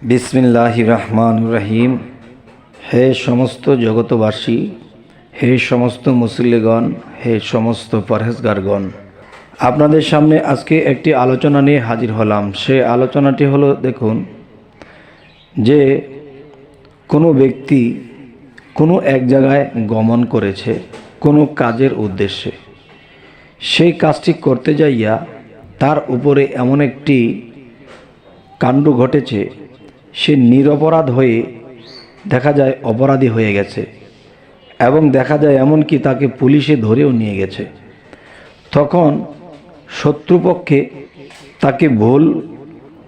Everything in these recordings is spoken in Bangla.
বিসমিল্লাহির রহমানির রহিম। হে সমস্ত জগতবাসী, হে সমস্ত মুসল্লিগণ, হে সমস্ত পরহেজগারগণ, আপনাদের সামনে আজকে একটি আলোচনা নিয়ে হাজির হলাম। সেই আলোচনাটি হলো, দেখুন যে কোনো ব্যক্তি কোনো এক জায়গায় গমন করেছে কোনো কাজের উদ্দেশ্যে। সেই কাজটি করতে যাইয়া তার উপরে এমন একটি কাণ্ড ঘটেছে, সে নিরপরাধ হয়ে দেখা যায় অপরাধী হয়ে গেছে, এবং দেখা যায় এমনকি তাকে পুলিশে ধরেও নিয়ে গেছে। তখন শত্রুপক্ষে তাকে ভুল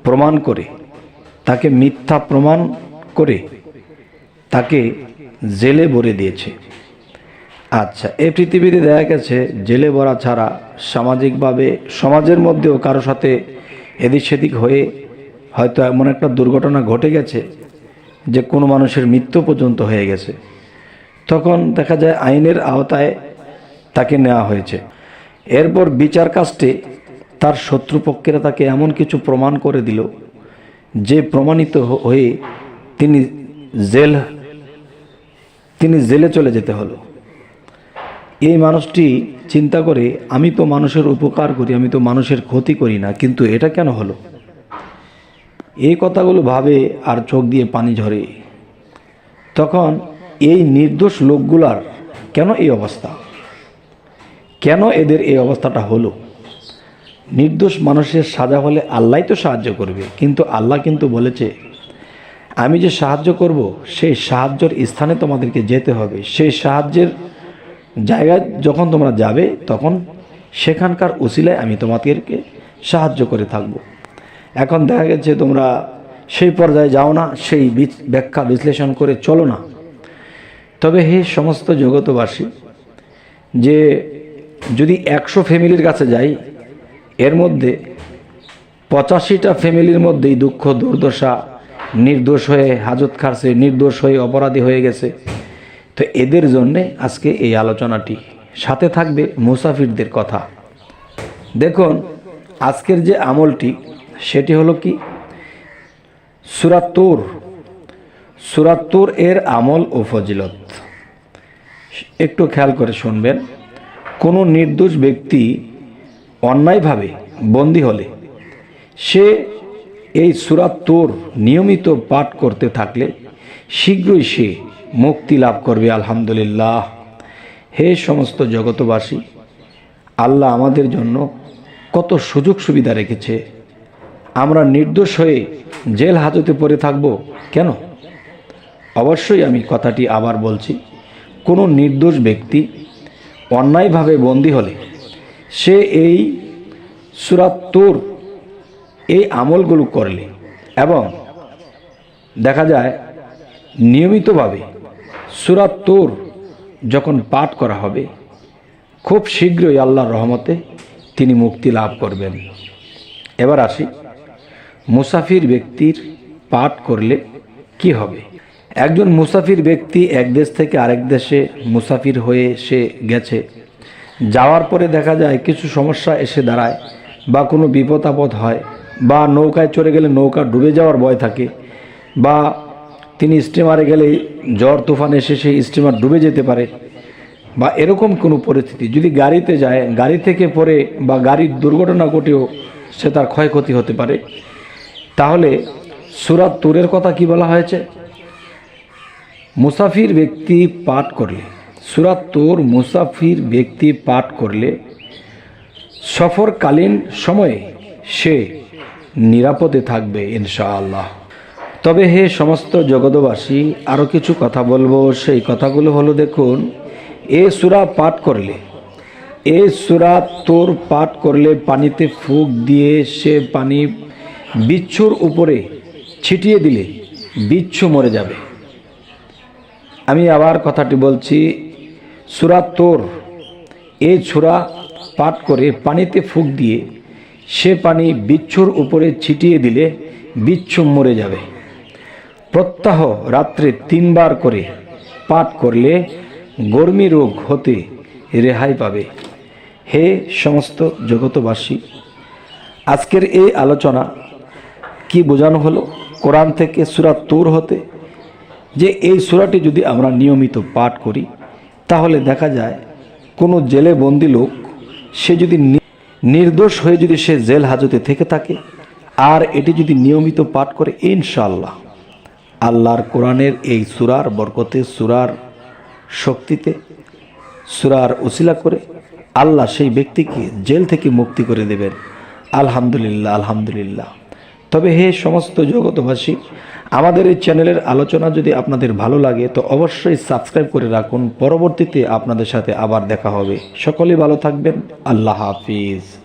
প্রমাণ করে, তাকে মিথ্যা প্রমাণ করে তাকে জেলে ভরে দিয়েছে। আচ্ছা, এই পৃথিবীতে দেখা গেছে জেলে ভরা ছাড়া সামাজিকভাবে সমাজের মধ্যেও কারো সাথে এদিক সেদিক হয়ে হয়তো এমন একটা দুর্ঘটনা ঘটে গেছে যে কোনো মানুষের মৃত্যু পর্যন্ত হয়ে গেছে। তখন দেখা যায় আইনের আওতায় তাকে নেওয়া হয়েছে। এরপর বিচার কাস্টে তার শত্রুপক্ষেরা তাকে এমন কিছু প্রমাণ করে দিল যে প্রমাণিত হয়ে তিনি জেলে চলে যেতে হলো। এই মানুষটি চিন্তা করে, আমি তো মানুষের উপকার করি, আমি তো মানুষের ক্ষতি করি না, কিন্তু এটা কেন হলো? এই কথাগুলো ভাবে আর চোখ দিয়ে পানি ঝরে। তখন এই নির্দোষ লোকগুলার কেন এই অবস্থা, কেন এদের এই অবস্থাটা হলো? নির্দোষ মানুষের সাজা হলে আল্লাহ তো সাহায্য করবে, কিন্তু আল্লাহ কিন্তু বলেছে, আমি যে সাহায্য করব সেই সাহায্যের স্থানে তোমাদেরকে যেতে হবে। সেই সাহায্যের জায়গায় যখন তোমরা যাবে, তখন সেখানকার উসিলায় আমি তোমাদেরকে সাহায্য করে থাকব। এখন দেখা গেছে তোমরা সেই পর্যায়ে যাও না, সেই ব্যাখ্যা বিশ্লেষণ করে চলো না। তবে হে সমস্ত জগতবাসী, যে যদি 100 ফ্যামিলির কাছে যাই, এর মধ্যে 85টা ফ্যামিলির মধ্যেই দুঃখ দুর্দশা, নির্দোষ হয়ে হাজত খাটছে, নির্দোষ হয়ে অপরাধী হয়ে গেছে। তো এদের জন্যে আজকে এই আলোচনাটি, সাথে থাকবে মুসাফিরদের কথা। দেখুন, আজকের যে আমলটি সেটি হলো কি, সূরা তূর এর আমল ও ফজিলত। একটু খেয়াল করে শুনবেন। কোনো নির্দোষ ব্যক্তি অন্যায়ভাবে বন্দী হলে সে এই সূরা তূর নিয়মিত পাঠ করতে থাকলে শীঘ্রই সে মুক্তি লাভ করবে। আলহামদুলিল্লাহ। হে সমস্ত জগতবাসী, আল্লাহ আমাদের জন্য কত সুযোগ সুবিধা রেখেছে। আমরা নির্দোষ হয়ে জেল হাজতে পড়ে থাকব কেন? অবশ্যই আমি কথাটি আবার বলছি, কোনো নির্দোষ ব্যক্তি অন্যায়ভাবে বন্দী হলে সে এই সূরা তূর এই আমলগুলো করলে এবং দেখা যায় নিয়মিতভাবে সূরা তূর যখন পাঠ করা হবে, খুব শীঘ্রই আল্লাহর রহমতে তিনি মুক্তি লাভ করবেন। এবার আসি, মুসাফির ব্যক্তির পাঠ করলে কি হবে? একজন মুসাফির ব্যক্তি এক দেশ থেকে আরেক দেশে মুসাফির হয়ে সে গেছে, যাওয়ার পরে দেখা যায় কিছু সমস্যা এসে দাঁড়ায়, বা কোনো বিপদ আপদ হয়, বা নৌকায় চড়ে গেলে নৌকা ডুবে যাওয়ার ভয় থাকে, বা তিনি স্টিমারে গেলে ঝড় তুফান এসে সেই স্টিমার ডুবে যেতে পারে, বা এরকম কোনো পরিস্থিতি। যদি গাড়িতে যায়, গাড়ি থেকে পড়ে বা গাড়ির দুর্ঘটনা ঘটেও সে তার ক্ষয়ক্ষতি হতে পারে। তাহলে সূরা তূরের কথা কি বলা হয়েছে? মুসাফির ব্যক্তি পাঠ করলে, সূরা তূর মুসাফির ব্যক্তি পাঠ করলে সফরকালীন সময়ে সে নিরাপদে থাকবে ইনশাআল্লাহ। তবে হে সমস্ত জগতবাসী, আরও কিছু কথা বলবো। সেই কথাগুলো হলো, দেখুন, এ সূরা পাঠ করলে, এ সূরা তূর পাঠ করলে পানিতে ফুঁক দিয়ে সে পানি বিচ্ছুর উপরে ছিটিয়ে দিলে বিচ্ছু মরে যাবে। আমি আবার কথাটি বলছি, সূরা তূর এই সূরা পাঠ করে পানিতে ফুঁক দিয়ে সে পানি বিচ্ছুর উপরে ছিটিয়ে দিলে বিচ্ছু মরে যাবে। প্রত্যহ রাত্রে 3 বার করে পাঠ করলে গর্মি রোগ হতে রেহাই পাবে। হে সমস্ত জগতবাসী, আজকের এই আলোচনা কি বোঝানো হলো? কোরআন থেকে সূরা তূর হতে যে এই সূরাটি যদি আমরা নিয়মিত পাঠ করি তাহলে দেখা যায় কোনো জেলে বন্দি লোক সে যদি নির্দোষ হয়ে যদি সে জেল হাজতে থেকে থাকে আর এটি যদি নিয়মিত পাঠ করে ইনশাআল্লাহ আল্লাহর কোরআনের এই সূরার বরকতে, সূরার শক্তিতে, সূরার উসিলা করে আল্লাহ সেই ব্যক্তিকে জেল থেকে মুক্তি করে দেবেন। আলহামদুলিল্লাহ, আলহামদুলিল্লাহ। তবে হে সমস্ত জগতবাসী, আমাদের এই চ্যানেলের আলোচনা যদি আপনাদের ভালো লাগে তো অবশ্যই সাবস্ক্রাইব করে রাখুন। পরবর্তীতে আপনাদের সাথে আবার দেখা হবে। সকলেই ভালো থাকবেন। আল্লাহ হাফিজ।